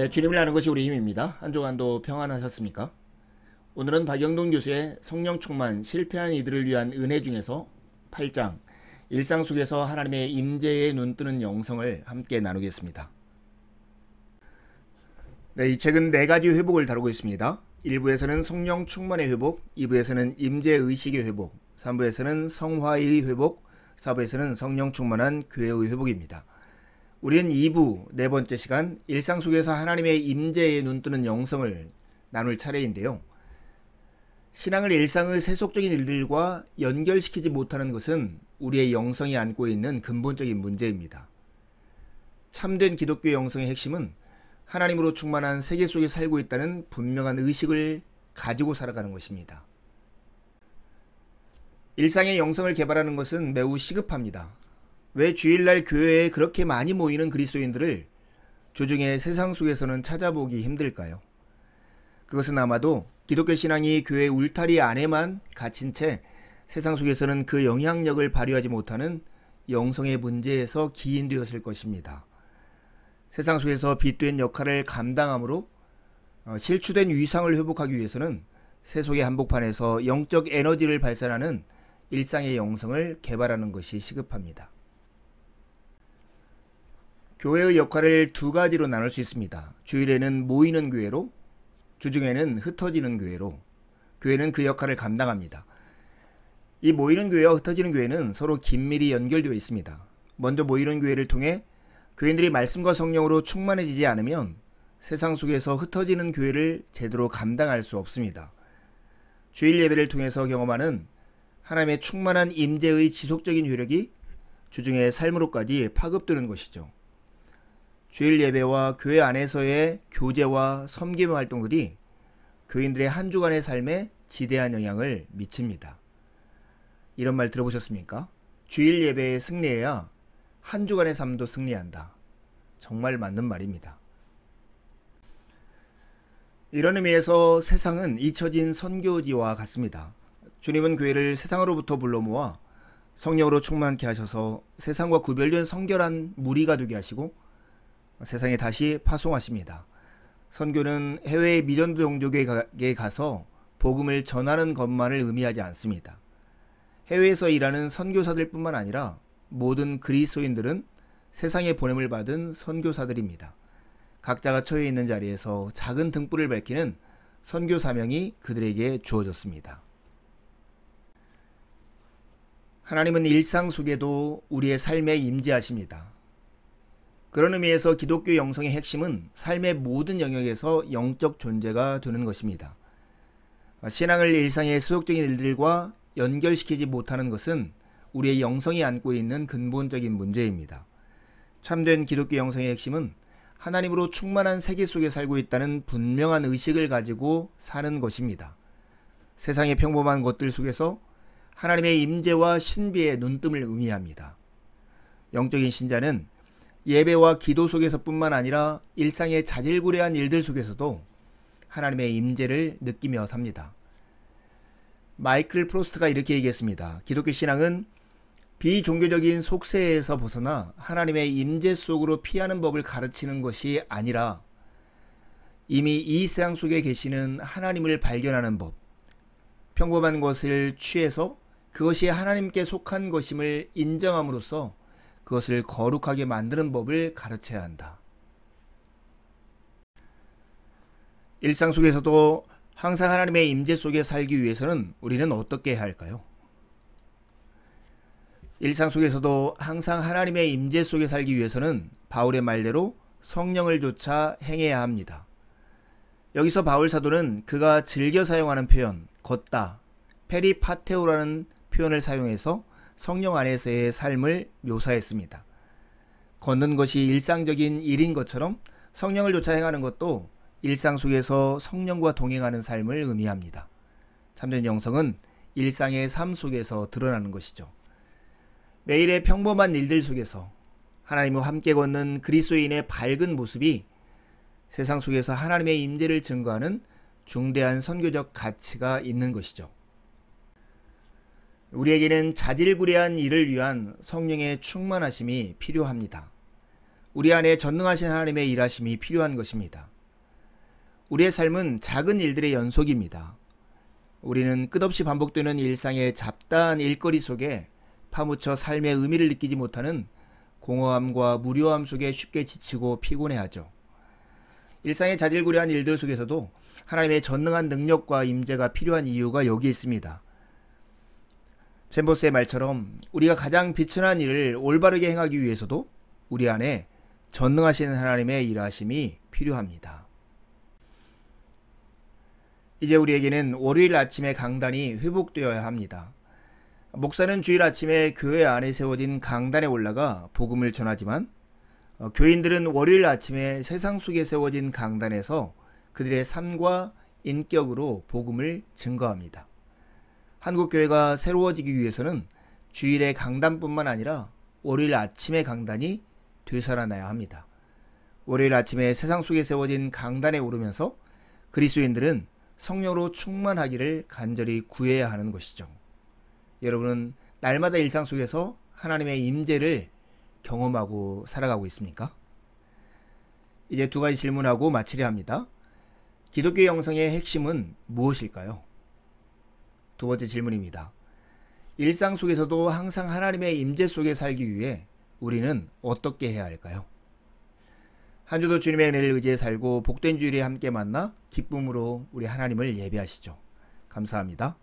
네, 주님을 아는 것이 우리 힘입니다. 한 주간도 평안하셨습니까? 오늘은 박영동 교수의 성령 충만 실패한 이들을 위한 은혜 중에서 8장 일상 속에서 하나님의 임재에 눈뜨는 영성을 함께 나누겠습니다. 네, 이 책은 4가지 회복을 다루고 있습니다. 1부에서는 성령 충만의 회복, 2부에서는 임재 의식의 회복, 3부에서는 성화의 회복, 4부에서는 성령 충만한 교회의 회복입니다. 우리는 2부 네 번째 시간 일상 속에서 하나님의 임재에 눈뜨는 영성을 나눌 차례인데요. 신앙을 일상의 세속적인 일들과 연결시키지 못하는 것은 우리의 영성이 안고 있는 근본적인 문제입니다. 참된 기독교 영성의 핵심은 하나님으로 충만한 세계 속에 살고 있다는 분명한 의식을 가지고 살아가는 것입니다. 일상의 영성을 개발하는 것은 매우 시급합니다. 왜 주일날 교회에 그렇게 많이 모이는 그리스도인들을 주중에 세상 속에서는 찾아보기 힘들까요? 그것은 아마도 기독교 신앙이 교회 울타리 안에만 갇힌 채 세상 속에서는 그 영향력을 발휘하지 못하는 영성의 문제에서 기인되었을 것입니다. 세상 속에서 빛된 역할을 감당함으로 실추된 위상을 회복하기 위해서는 세속의 한복판에서 영적 에너지를 발산하는 일상의 영성을 개발하는 것이 시급합니다. 교회의 역할을 2가지로 나눌 수 있습니다. 주일에는 모이는 교회로, 주중에는 흩어지는 교회로. 교회는 그 역할을 감당합니다. 이 모이는 교회와 흩어지는 교회는 서로 긴밀히 연결되어 있습니다. 먼저 모이는 교회를 통해 교인들이 말씀과 성령으로 충만해지지 않으면 세상 속에서 흩어지는 교회를 제대로 감당할 수 없습니다. 주일 예배를 통해서 경험하는 하나님의 충만한 임재의 지속적인 효력이 주중의 삶으로까지 파급되는 것이죠. 주일 예배와 교회 안에서의 교제와 섬김 활동들이 교인들의 한 주간의 삶에 지대한 영향을 미칩니다. 이런 말 들어보셨습니까? 주일 예배에 승리해야 한 주간의 삶도 승리한다. 정말 맞는 말입니다. 이런 의미에서 세상은 잊혀진 선교지와 같습니다. 주님은 교회를 세상으로부터 불러 모아 성령으로 충만케 하셔서 세상과 구별된 성결한 무리가 되게 하시고 세상에 다시 파송하십니다. 선교는 해외의 미전도 종족에 가서 복음을 전하는 것만을 의미하지 않습니다. 해외에서 일하는 선교사들 뿐만 아니라 모든 그리스도인들은 세상에 보냄을 받은 선교사들입니다. 각자가 처해 있는 자리에서 작은 등불을 밝히는 선교 사명이 그들에게 주어졌습니다. 하나님은 일상 속에도 우리의 삶에 임재하십니다. 그런 의미에서 기독교 영성의 핵심은 삶의 모든 영역에서 영적 존재가 되는 것입니다. 신앙을 일상의 세속적인 일들과 연결시키지 못하는 것은 우리의 영성이 안고 있는 근본적인 문제입니다. 참된 기독교 영성의 핵심은 하나님으로 충만한 세계 속에 살고 있다는 분명한 의식을 가지고 사는 것입니다. 세상의 평범한 것들 속에서 하나님의 임재와 신비의 눈뜸을 의미합니다. 영적인 신자는 예배와 기도 속에서뿐만 아니라 일상의 자질구레한 일들 속에서도 하나님의 임재를 느끼며 삽니다. 마이클 프로스트가 이렇게 얘기했습니다. 기독교 신앙은 비종교적인 속세에서 벗어나 하나님의 임재 속으로 피하는 법을 가르치는 것이 아니라 이미 이 세상 속에 계시는 하나님을 발견하는 법, 평범한 것을 취해서 그것이 하나님께 속한 것임을 인정함으로써 그것을 거룩하게 만드는 법을 가르쳐야 한다. 일상 속에서도 항상 하나님의 임재 속에 살기 위해서는 우리는 어떻게 해야 할까요? 일상 속에서도 항상 하나님의 임재 속에 살기 위해서는 바울의 말대로 성령을 좇아 행해야 합니다. 여기서 바울 사도는 그가 즐겨 사용하는 표현, 걷다, 페리파테오라는 표현을 사용해서 성령 안에서의 삶을 묘사했습니다. 걷는 것이 일상적인 일인 것처럼 성령을 좇아 행하는 것도 일상 속에서 성령과 동행하는 삶을 의미합니다. 참된 영성은 일상의 삶 속에서 드러나는 것이죠. 매일의 평범한 일들 속에서 하나님과 함께 걷는 그리스도인의 밝은 모습이 세상 속에서 하나님의 임재를 증거하는 중대한 선교적 가치가 있는 것이죠. 우리에게는 자질구레한 일을 위한 성령의 충만하심이 필요합니다. 우리 안에 전능하신 하나님의 일하심이 필요한 것입니다. 우리의 삶은 작은 일들의 연속입니다. 우리는 끝없이 반복되는 일상의 잡다한 일거리 속에 파묻혀 삶의 의미를 느끼지 못하는 공허함과 무료함 속에 쉽게 지치고 피곤해하죠. 일상의 자질구레한 일들 속에서도 하나님의 전능한 능력과 임재가 필요한 이유가 여기 있습니다. 잼버스의 말처럼 우리가 가장 비천한 일을 올바르게 행하기 위해서도 우리 안에 전능하신 하나님의 일하심이 필요합니다. 이제 우리에게는 월요일 아침의 강단이 회복되어야 합니다. 목사는 주일 아침에 교회 안에 세워진 강단에 올라가 복음을 전하지만 교인들은 월요일 아침에 세상 속에 세워진 강단에서 그들의 삶과 인격으로 복음을 증거합니다. 한국교회가 새로워지기 위해서는 주일의 강단뿐만 아니라 월요일 아침의 강단이 되살아나야 합니다. 월요일 아침에 세상 속에 세워진 강단에 오르면서 그리스도인들은 성령으로 충만하기를 간절히 구해야 하는 것이죠. 여러분은 날마다 일상 속에서 하나님의 임재를 경험하고 살아가고 있습니까? 이제 두 가지 질문하고 마치려 합니다. 기독교 영성의 핵심은 무엇일까요? 두 번째 질문입니다. 일상 속에서도 항상 하나님의 임재 속에 살기 위해 우리는 어떻게 해야 할까요? 한 주도 주님의 은혜를 의지해 살고 복된 주일에 함께 만나 기쁨으로 우리 하나님을 예배하시죠. 감사합니다.